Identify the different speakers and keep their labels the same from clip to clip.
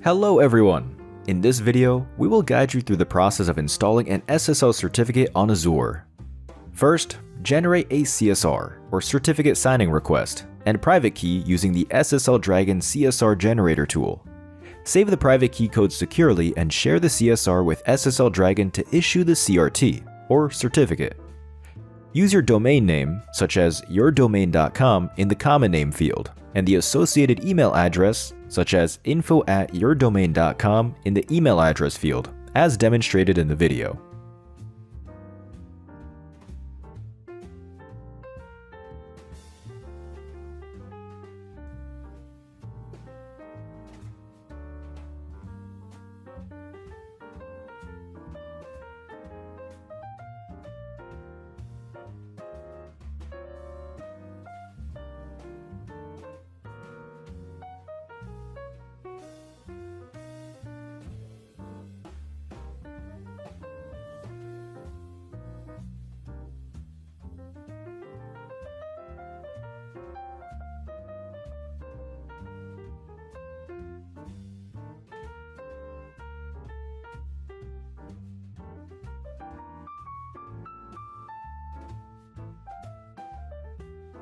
Speaker 1: Hello everyone! In this video, we will guide you through the process of installing an SSL certificate on Azure. First, generate a CSR, or Certificate Signing Request, and private key using the SSL Dragon CSR Generator tool. Save the private key code securely and share the CSR with SSL Dragon to issue the CRT, or certificate. Use your domain name, such as yourdomain.com, in the common name field, and the associated email address, such as info@yourdomain.com, in the email address field, as demonstrated in the video.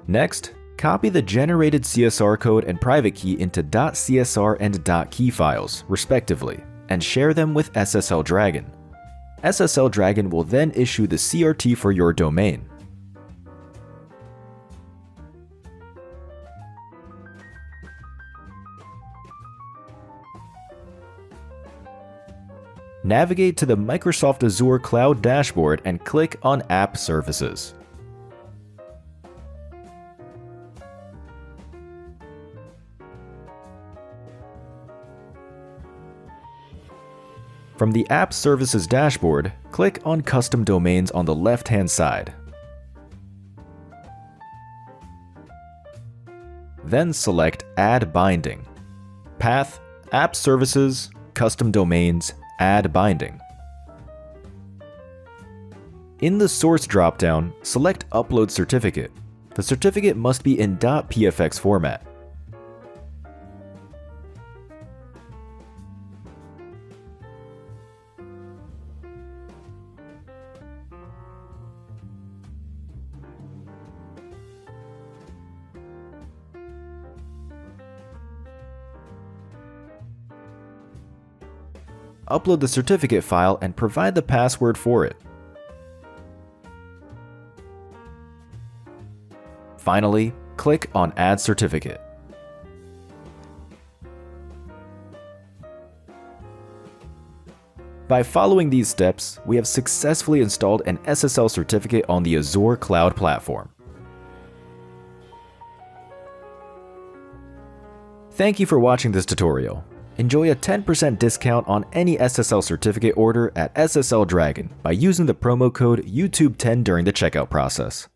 Speaker 1: Next, copy the generated CSR code and private key into .csr and .key files, respectively, and share them with SSL Dragon. SSL Dragon will then issue the CRT for your domain. Navigate to the Microsoft Azure Cloud dashboard and click on App Services. From the App Services dashboard, click on Custom Domains on the left-hand side. Then select Add Binding. Path, App Services, Custom Domains, Add Binding. In the Source dropdown, select Upload Certificate. The certificate must be in .pfx format. Upload the certificate file and provide the password for it. Finally, click on Add Certificate. By following these steps, we have successfully installed an SSL certificate on the Azure Cloud Platform. Thank you for watching this tutorial. Enjoy a 10% discount on any SSL certificate order at SSL Dragon by using the promo code YouTube10 during the checkout process.